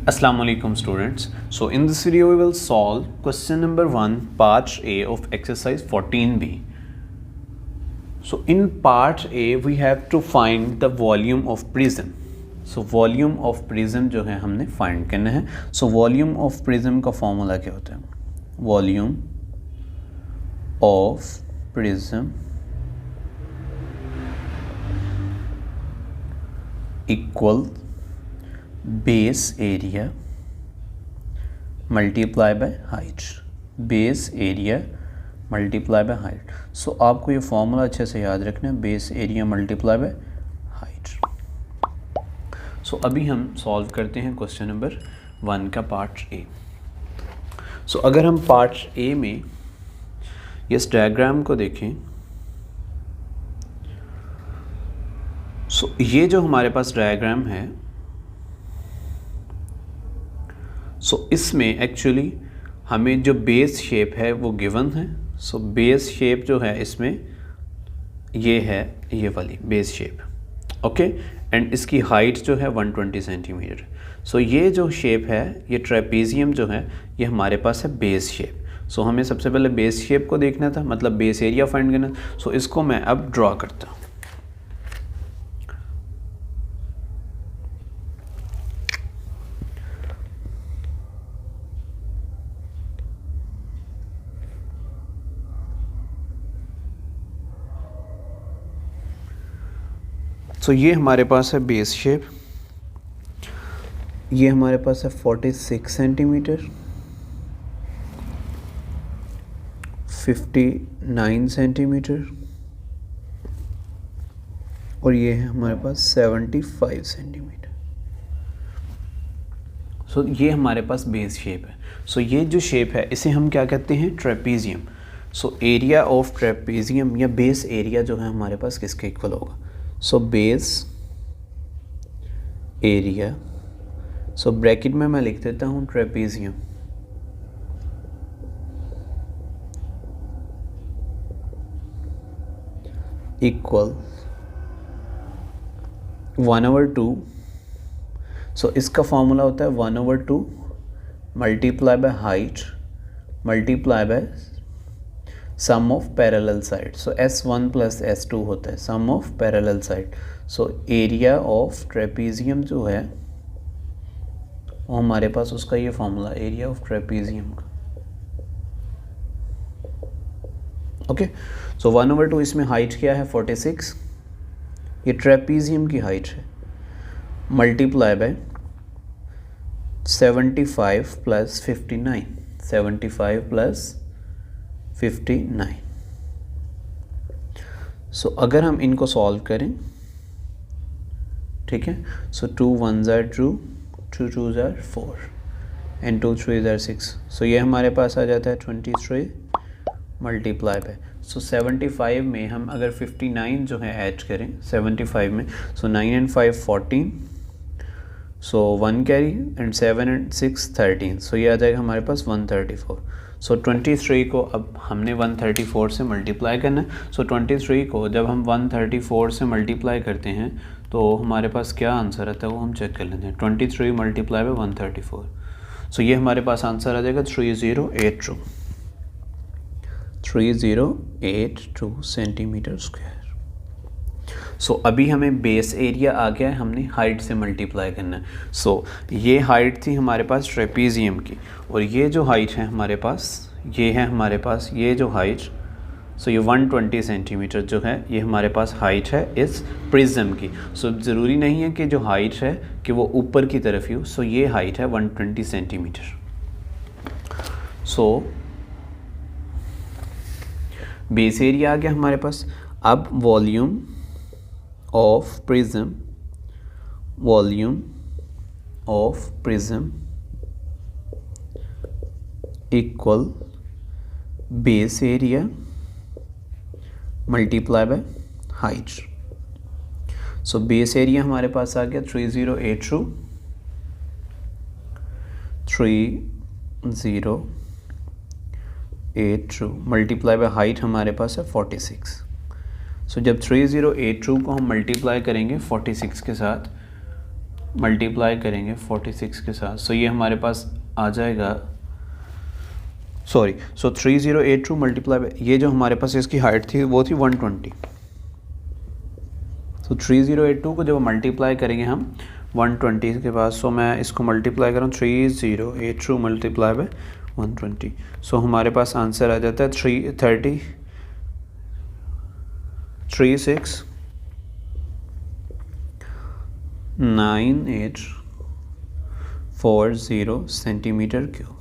Assalamu alaikum students. So in this video we will solve question number 1 part A of exercise 14b. So in part A we have to find the volume of prism. So volume of prism जो है हमने find करना है. So volume of prism का formula क्या होता है? Volume of prism equal base area multiply by height. Base area multiply by height. So आपको ये फॉर्मूला अच्छे से याद रखना है, base area multiply by height. So अभी हम सॉल्व करते हैं क्वेश्चन नंबर 1 का पार्ट ए. सो अगर हम पार्ट ए में इस डायग्राम को देखें, सो ये जो हमारे पास डायग्राम है, सो इसमें एक्चुअली हमें जो बेस शेप है वो गिवन है. सो बेस शेप जो है इसमें ये है, ये वाली बेस शेप, ओके. एंड इसकी हाइट जो है 120 सेंटीमीटर. सो ये जो शेप है, ये ट्रेपेजियम जो है, ये हमारे पास है बेस शेप. सो हमें सबसे पहले बेस शेप को देखना था, मतलब बेस एरिया फाइंड करना. सो इसको मैं अब ड्रॉ करता हूँ. तो ये हमारे पास है बेस शेप, ये हमारे पास है 46 सेंटीमीटर, 59 सेंटीमीटर, और ये है हमारे पास 75 सेंटीमीटर. सो ये हमारे पास बेस शेप है. सो ये जो शेप है इसे हम क्या कहते हैं? Trapezium. So area of trapezium या बेस एरिया जो है हमारे पास किसके इक्वल होगा? So base area, so bracket में मैं लिख देता हूँ ट्रेपेजियम इक्वल 1/2. सो इसका फॉर्मूला होता है 1/2 multiply by height multiply by sum of parallel side. So S1 plus S2 होता है sum of parallel side. So area of trapezium जो है वो हमारे पास उसका ये फॉर्मूला एरिया ऑफ ट्रेपेजियम का, ओके. सो 1/2 इसमें हाइट क्या है? 46, ये ट्रेपेजियम की हाइट है, मल्टीप्लाई बाय 75 प्लस 59, 75 प्लस 59. सो अगर हम इनको सॉल्व करें, ठीक है, सो 2 1s are 2, 2 2s are 4 and 2 3s are 6. सो ये हमारे पास आ जाता है 23 मल्टीप्लाई बाय. सो 75 में हम अगर 59 जो है ऐड करें 75 में, सो 9 and 5 14, so 1 carry and 7 and 6 13. सो ये आ जाएगा हमारे पास 134. सो 23 को अब हमने 134 से मल्टीप्लाई करना है. सो 23 को जब हम 134 से मल्टीप्लाई करते हैं तो हमारे पास क्या आंसर आता है वो हम चेक कर लेते हैं. 23 मल्टीप्लाई बाय 134. सो ये हमारे पास आंसर आ जाएगा 3082 सेंटीमीटर स्क्वायर. सो अभी हमें बेस एरिया आ गया है, हमने हाइट से मल्टीप्लाई करना है. सो ये हाइट थी हमारे पास ट्रेपेजियम की, और ये जो हाइट है हमारे पास, ये है हमारे पास ये जो हाइट, सो ये 120 सेंटीमीटर जो है ये हमारे पास हाइट है इस प्रिज्म की. सो ज़रूरी नहीं है कि जो हाइट है कि वो ऊपर की तरफ ही हो. सो ये हाइट है 120 सेंटीमीटर. सो बेस एरिया आ गया हमारे पास. अब volume of prism, volume of prism equal base area multiply by height. so base area हमारे पास आ गया 3082 मल्टीप्लाई बाय हाइट हमारे पास है 46. सो जब 3082 को हम मल्टीप्लाई करेंगे 46 के साथ, मल्टीप्लाई करेंगे 46 के साथ, सो ये हमारे पास आ जाएगा, सॉरी, सो 3082 मल्टीप्लाई बाय, ये जो हमारे पास इसकी हाइट थी वो थी 120, सो 3082 को जब मल्टीप्लाई करेंगे हम 120 के बाद, सो मैं इसको मल्टीप्लाई कर रहा हूँ 3082 मल्टीप्लाई बाय 120, सो हमारे पास आंसर आ जाता है 369840 सेंटीमीटर क्यूब।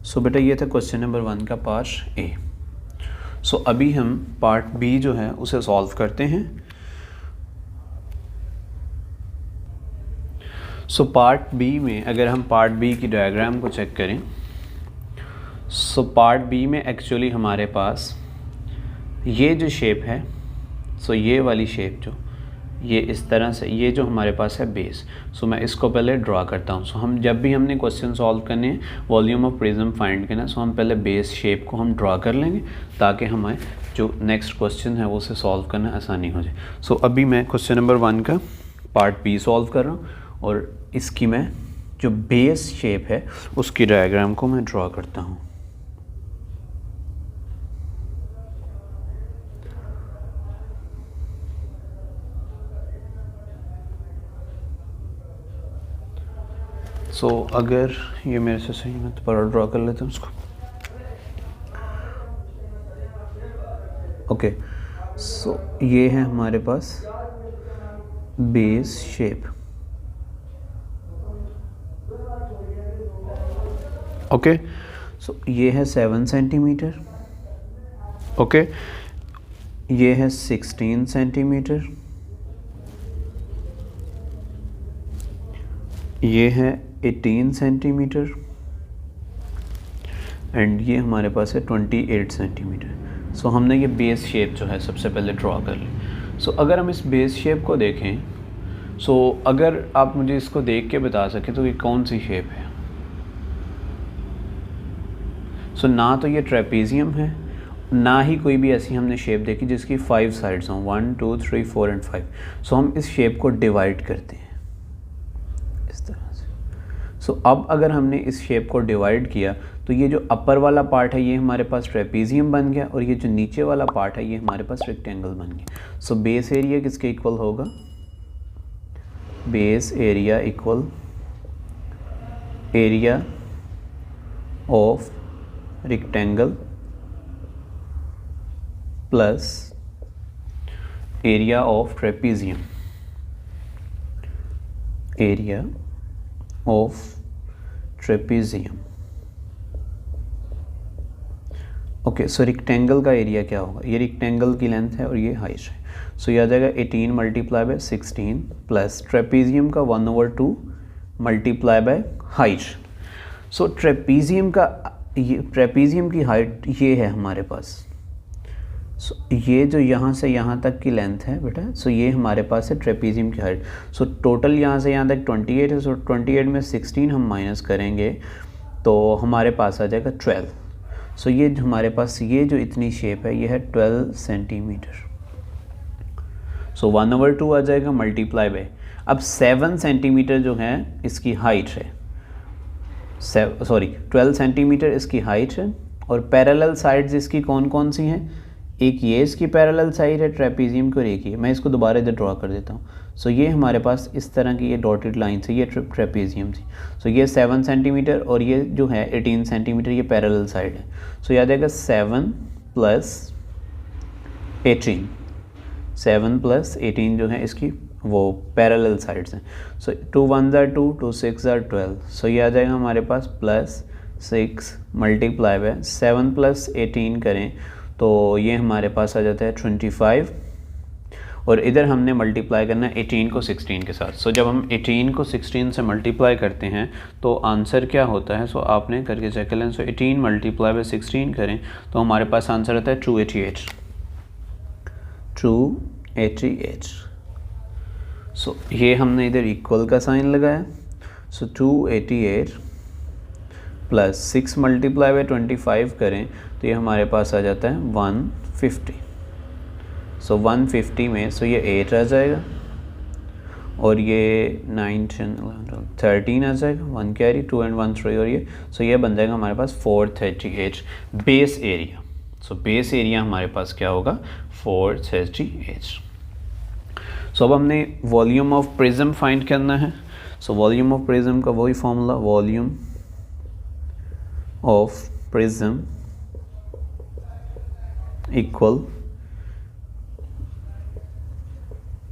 सो बेटा ये था क्वेश्चन नंबर 1 का पार्ट ए। सो अभी हम पार्ट बी जो है उसे सॉल्व करते हैं। सो पार्ट बी में अगर हम पार्ट बी की डायग्राम को चेक करें, सो पार्ट बी में एक्चुअली हमारे पास ये जो शेप है, सो ये वाली शेप जो ये इस तरह से, ये जो हमारे पास है बेस, सो मैं इसको पहले ड्रा करता हूँ। सो हम जब भी हमने क्वेश्चन सॉल्व करने हैं, वॉल्यूम ऑफ प्रिज्म फाइंड करना, सो हम पहले बेस शेप को हम ड्रा कर लेंगे ताकि हमें जो नेक्स्ट क्वेश्चन है वो उसे सॉल्व करना आसानी हो जाए। सो अभी मैं क्वेश्चन नंबर 1 का पार्ट बी सॉल्व कर रहा हूँ और इसकी मैं जो बेस शेप है उसकी डायग्राम को मैं ड्रा करता हूँ। सो अगर ये मेरे से सही है तो पर ड्रा कर लेते हैं उसको। ओके, सो ये है हमारे पास बेस शेप। ओके, सो ये है 7 सेंटीमीटर। ओके, ये है 16 सेंटीमीटर। ये है 18 सेंटीमीटर एंड ये हमारे पास है 28 सेंटीमीटर। सो हमने ये बेस शेप जो है सबसे पहले ड्रॉ कर ली। सो अगर हम इस बेस शेप को देखें, सो अगर आप मुझे इसको देख के बता सकें तो ये कौन सी शेप है। सो ना तो ये ट्रेपेजियम है, ना ही कोई भी ऐसी हमने शेप देखी जिसकी 5 साइड्स हों, 1 2 3 4 एंड 5। सो हम इस शेप को डिवाइड करते हैं इस तरह से। सो अब अगर हमने इस शेप को डिवाइड किया तो ये जो अपर वाला पार्ट है ये हमारे पास ट्रेपेजियम बन गया और ये जो नीचे वाला पार्ट है ये हमारे पास रेक्टेंगल बन गया। सो बेस एरिया किसके इक्वल होगा, base area equal area of rectangle plus area of trapezium, area of trapezium. Okay, so rectangle का एरिया क्या होगा, ये रेक्टेंगल की लेंथ है और ये हाइट है। सो ये आ जाएगा 18 मल्टीप्लाई बाय 16 प्लस ट्रेपेजियम का 1/2 multiply by height. So trapezium की हाइट ये है हमारे पास। सो ये जो यहाँ से यहाँ तक की लेंथ है बेटा, सो ये हमारे पास है ट्रेपेजियम की हाइट। सो टोटल यहाँ से यहाँ तक 28 है। सो 28 में 16 हम माइनस करेंगे तो हमारे पास आ जाएगा 12। सो ये हमारे पास ये जो इतनी शेप है ये है 12 सेंटीमीटर। सो 1/2 आ जाएगा मल्टीप्लाई बाय, अब 7 सेंटीमीटर जो है इसकी हाइट है, 12 सेंटीमीटर इसकी हाइट है और पैरेलल साइड्स इसकी कौन कौन सी हैं, एक ये इसकी पैरेलल साइड है ट्रेपेजियम को, एक ये। मैं इसको दोबारा इधर ड्रॉ कर देता हूँ। सो ये हमारे पास इस तरह की ये डॉटेड लाइन से ये ट्रेपेजियम थी। सो ये 7 सेंटीमीटर और ये जो है 18 सेंटीमीटर ये पैरेलल साइड है। सो याद आएगा 7 + 18, 7 + 18 जो है इसकी वो पैरेलल साइड्स हैं। सो 2 1 = 2, 2 6 = 12। सो ये आ जाएगा हमारे पास +6 मल्टीप्लाई बाय 7 + 18 करें तो ये हमारे पास आ जाता है 25 और इधर हमने मल्टीप्लाई करना है 18 को 16 के साथ। सो जब हम 18 को 16 से मल्टीप्लाई करते हैं तो आंसर क्या होता है, सो आपने करके चेक कर लें। सो 18 मल्टीप्लाई बाय 16 करें तो हमारे पास आंसर आता है 288। 288। सो ये हमने इधर इक्वल का साइन लगाया। सो 288 + 6 मल्टीप्लाई बाय 25 करें तो ये हमारे पास आ जाता है 150। सो 150 में सो ये 8 आ जाएगा और ये 9 10 11 13 आ जाएगा, 1 कैरी 2 एंड 1 3 और ये, सो ये बन जाएगा हमारे पास 438 base area. So base area हमारे पास क्या होगा 438। सो अब हमने वॉल्यूम ऑफ प्रिज्म फाइंड करना है। सो वॉल्यूम ऑफ प्रिज्म का वही formula, volume of prism equal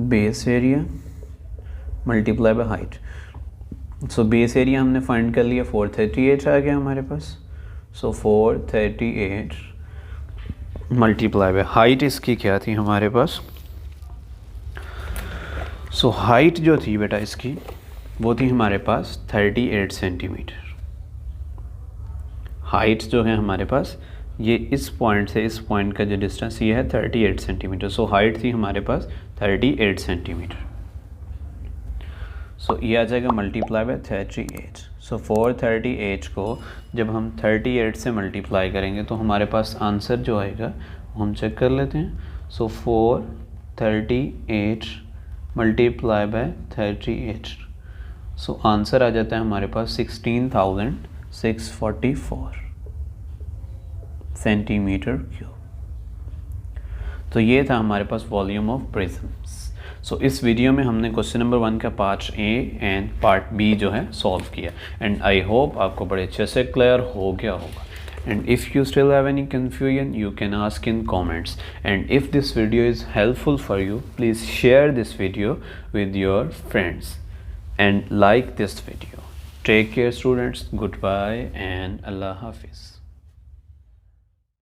base area multiply by height. So base area हमने फाइंड कर लिया, 438 आ गया हमारे पास। सो 438 मल्टीप्लाई बाय हाइट इसकी क्या थी हमारे पास, सो हाइट जो थी बेटा इसकी वो थी हमारे पास 38 सेंटीमीटर। हाइट जो है हमारे पास ये इस पॉइंट से इस पॉइंट का जो डिस्टेंस ये है 38 सेंटीमीटर। सो हाइट थी हमारे पास 38 सेंटीमीटर। सो ये आ जाएगा मल्टीप्लाई बाय 38। सो 438 को जब हम 38 से मल्टीप्लाई करेंगे तो हमारे पास आंसर जो आएगा वो हम चेक कर लेते हैं। सो 438 मल्टीप्लाई बाय 38, सो आंसर आ जाता है हमारे पास 16,644 सेंटीमीटर क्यूब। तो ये था हमारे पास वॉल्यूम ऑफ प्रिज्म्स। सो इस वीडियो में हमने क्वेश्चन नंबर 1 का part a and part b जो है सॉल्व किया, एंड आई होप आपको बड़े अच्छे से क्लियर हो गया होगा। And if you still have any confusion, you can ask in comments. And if this video is helpful for you, please share this video with your friends and like this video. Take care students, goodbye and Allah Hafiz.